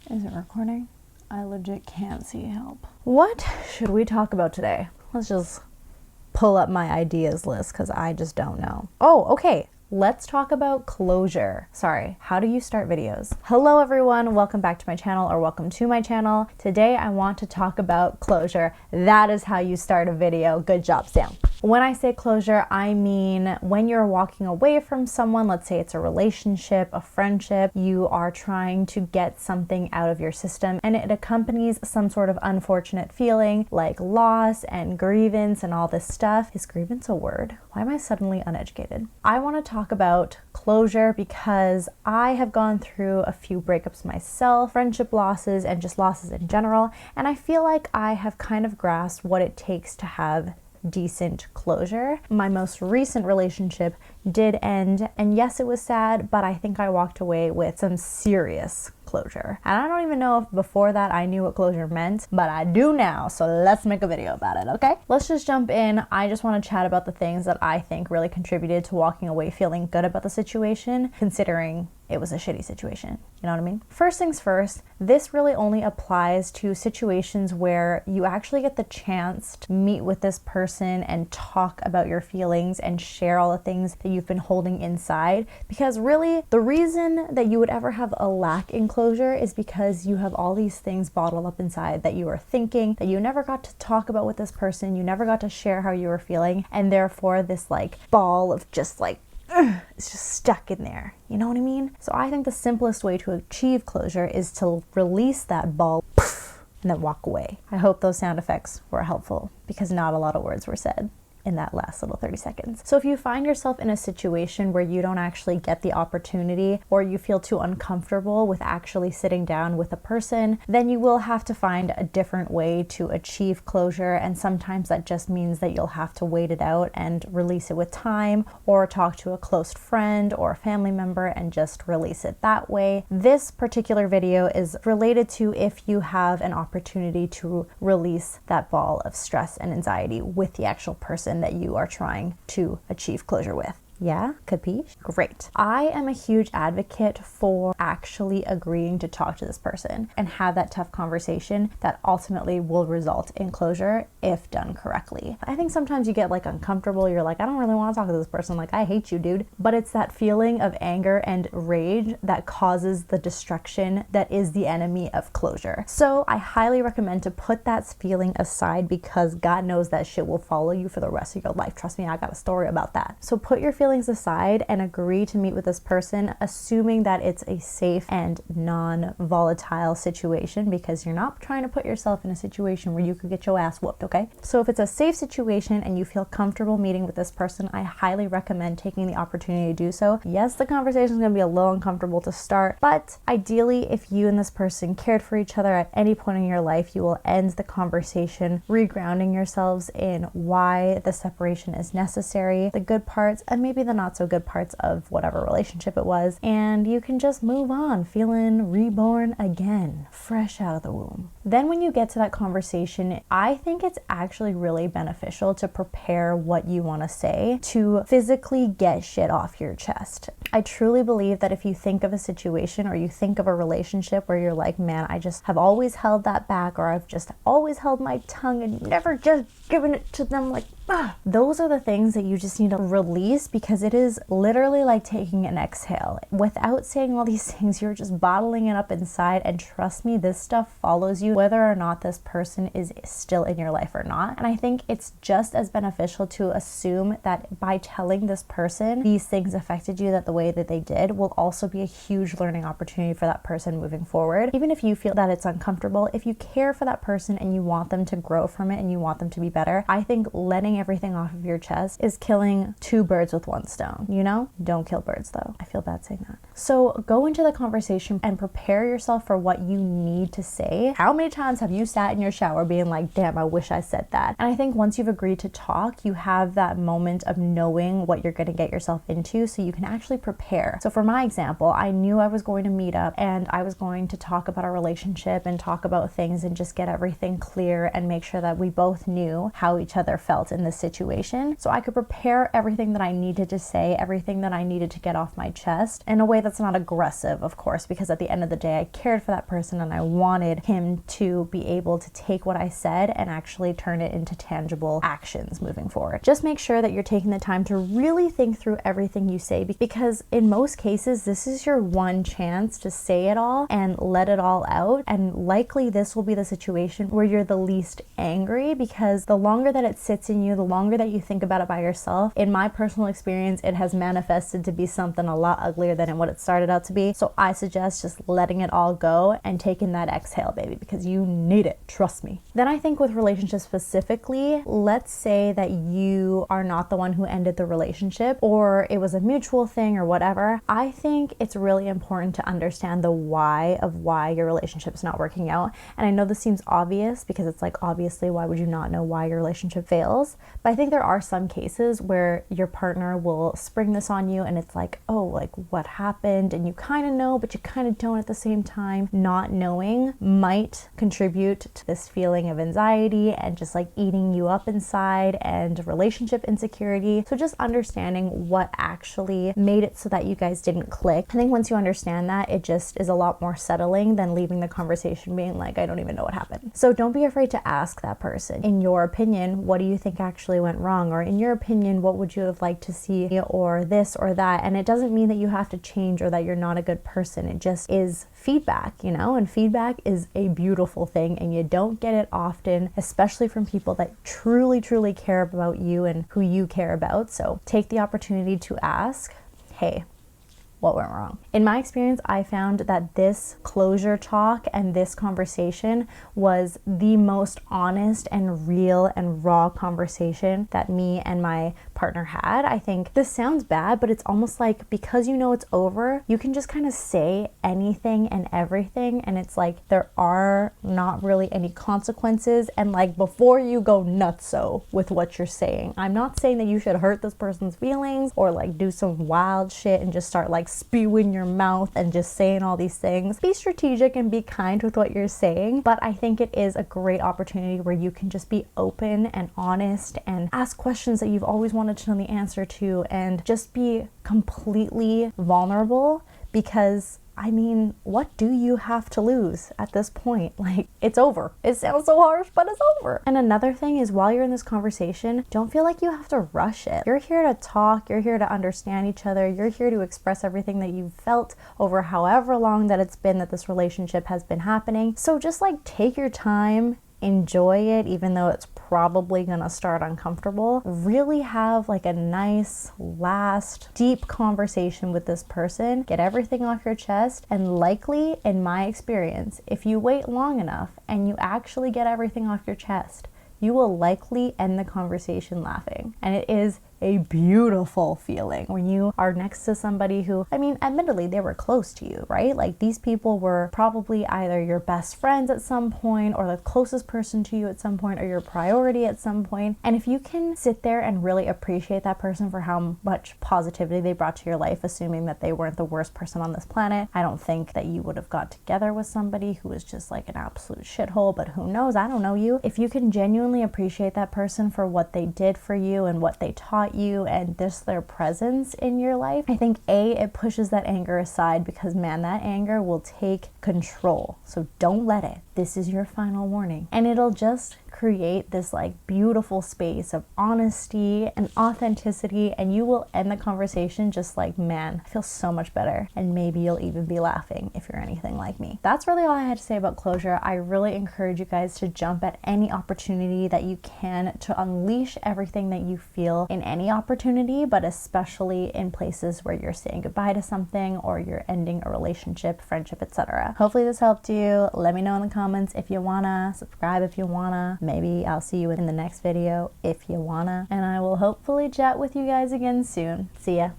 Is it recording? I legit can't see help. What should we talk about today? Let's just pull up my ideas list because I just don't know. Oh, okay. Let's talk about closure. Sorry, how do you start videos? Hello everyone, welcome back to my channel, or welcome to my channel. Today I want to talk about closure. That is how you start a video. Good job, Sam. When I say closure, I mean when you're walking away from someone, let's say it's a relationship, a friendship, you are trying to get something out of your system and it accompanies some sort of unfortunate feeling like loss and grievance and all this stuff. Is grievance a word? Why am I suddenly uneducated? I want to talk about closure because I have gone through a few breakups myself, friendship losses, and just losses in general, and I feel like I have kind of grasped what it takes to have decent closure. My most recent relationship did end, and yes, it was sad, but I think I walked away with some serious closure. And I don't even know if before that I knew what closure meant, but I do now, so let's make a video about it, okay? Let's just jump in. I just want to chat about the things that I think really contributed to walking away feeling good about the situation, considering it was a shitty situation. You know what I mean? First things first, this really only applies to situations where you actually get the chance to meet with this person and talk about your feelings and share all the things that you've been holding inside. Because really, the reason that you would ever have a lack in closure is because you have all these things bottled up inside that you are thinking, that you never got to talk about with this person, you never got to share how you were feeling, and therefore this like ball of just like it's just stuck in there. You know what I mean? So I think the simplest way to achieve closure is to release that ball and then walk away. I hope those sound effects were helpful because not a lot of words were said in that last little 30 seconds. So if you find yourself in a situation where you don't actually get the opportunity or you feel too uncomfortable with actually sitting down with a person, then you will have to find a different way to achieve closure. And sometimes that just means that you'll have to wait it out and release it with time, or talk to a close friend or a family member and just release it that way. This particular video is related to if you have an opportunity to release that ball of stress and anxiety with the actual person that you are trying to achieve closure with. Yeah? Capiche? Great. I am a huge advocate for actually agreeing to talk to this person and have that tough conversation that ultimately will result in closure if done correctly. I think sometimes you get like uncomfortable. You're like, I don't really want to talk to this person. Like, I hate you, dude. But it's that feeling of anger and rage that causes the destruction that is the enemy of closure. So I highly recommend to put that feeling aside because God knows that shit will follow you for the rest of your life. Trust me, I got a story about that. So put your feelings aside and agree to meet with this person, assuming that it's a safe and non-volatile situation, because you're not trying to put yourself in a situation where you could get your ass whooped, okay? So if it's a safe situation and you feel comfortable meeting with this person, I highly recommend taking the opportunity to do so. Yes, the conversation is going to be a little uncomfortable to start, but ideally, if you and this person cared for each other at any point in your life, you will end the conversation regrounding yourselves in why the separation is necessary, the good parts, and maybe the not so good parts of whatever relationship it was, and you can just move on feeling reborn again, fresh out of the womb. Then when you get to that conversation, I think it's actually really beneficial to prepare what you want to say, to physically get shit off your chest. I truly believe that if you think of a situation or you think of a relationship where you're like, man, I just have always held that back, or I've just always held my tongue and never just given it to them, like, those are the things that you just need to release, because it is literally like taking an exhale. Without saying all these things, you're just bottling it up inside, and trust me, this stuff follows you whether or not this person is still in your life or not. And I think it's just as beneficial to assume that by telling this person these things affected you that the way that they did will also be a huge learning opportunity for that person moving forward. Even if you feel that it's uncomfortable, if you care for that person and you want them to grow from it and you want them to be better, I think letting everything off of your chest is killing two birds with one stone, you know? Don't kill birds though. I feel bad saying that. So go into the conversation and prepare yourself for what you need to say. How many times have you sat in your shower being like, damn, I wish I said that? And I think once you've agreed to talk, you have that moment of knowing what you're going to get yourself into so you can actually prepare. So for my example, I knew I was going to meet up and I was going to talk about our relationship and talk about things and just get everything clear and make sure that we both knew how each other felt in this situation so I could prepare everything that I needed to say, everything that I needed to get off my chest in a way that's not aggressive, of course, because at the end of the day, I cared for that person and I wanted him to be able to take what I said and actually turn it into tangible actions moving forward. Just make sure that you're taking the time to really think through everything you say, because in most cases, this is your one chance to say it all and let it all out. And likely this will be the situation where you're the least angry, because the longer that it sits in you, the longer that you think about it by yourself, in my personal experience, it has manifested to be something a lot uglier than what it started out to be. So I suggest just letting it all go and taking that exhale, baby, because you need it. Trust me. Then I think with relationships specifically, let's say that you are not the one who ended the relationship, or it was a mutual thing or whatever. I think it's really important to understand the why of why your relationship is not working out. And I know this seems obvious, because it's like, obviously, why would you not know why your relationship fails? But I think there are some cases where your partner will spring this on you and it's like, oh, like what happened? And you kind of know, but you kind of don't at the same time. Not knowing might contribute to this feeling of anxiety and just like eating you up inside, and relationship insecurity. So just understanding what actually made it so that you guys didn't click. I think once you understand that, it just is a lot more settling than leaving the conversation being like, I don't even know what happened. So don't be afraid to ask that person, in your opinion, what do you think actually went wrong? Or in your opinion, what would you have liked to see, or this or that? And it doesn't mean that you have to change or that you're not a good person. It just is feedback, you know, and feedback is a beautiful thing, and you don't get it often, especially from people that truly, truly care about you and who you care about. So take the opportunity to ask, hey, what went wrong? In my experience, I found that this closure talk and this conversation was the most honest and real and raw conversation that me and my partner had. I think this sounds bad, but it's almost like, because you know it's over, you can just kind of say anything and everything, and it's like there are not really any consequences. And like, before you go nutso with what you're saying, I'm not saying that you should hurt this person's feelings or like do some wild shit and just start like spew in your mouth and just saying all these things. Be strategic and be kind with what you're saying, but I think it is a great opportunity where you can just be open and honest and ask questions that you've always wanted to know the answer to, and just be completely vulnerable, because I mean, what do you have to lose at this point? Like, it's over. It sounds so harsh, but it's over. And another thing is, while you're in this conversation, don't feel like you have to rush it. You're here to talk. You're here to understand each other. You're here to express everything that you've felt over however long that it's been that this relationship has been happening. So just like, take your time, enjoy it, even though it's probably gonna start uncomfortable. Really have like a nice, last, deep conversation with this person. Get everything off your chest, and likely, in my experience, if you wait long enough and you actually get everything off your chest, you will likely end the conversation laughing. And it is a beautiful feeling when you are next to somebody who, I mean, admittedly, they were close to you, right? Like, these people were probably either your best friends at some point, or the closest person to you at some point, or your priority at some point. And if you can sit there and really appreciate that person for how much positivity they brought to your life, assuming that they weren't the worst person on this planet, I don't think that you would have got together with somebody who was just like an absolute shithole. But who knows? I don't know you. If you can genuinely appreciate that person for what they did for you and what they taught you and just their presence in your life, I think it pushes that anger aside, because man, that anger will take control. So don't let it. This is your final warning. And it'll just create this like beautiful space of honesty and authenticity, and you will end the conversation just like, man, I feel so much better. And maybe you'll even be laughing if you're anything like me. That's really all I had to say about closure. I really encourage you guys to jump at any opportunity that you can to unleash everything that you feel in any opportunity, but especially in places where you're saying goodbye to something or you're ending a relationship, friendship, etc. Hopefully this helped you. Let me know in the comments if you wanna, subscribe if you wanna. Maybe I'll see you in the next video if you wanna, and I will hopefully chat with you guys again soon. See ya.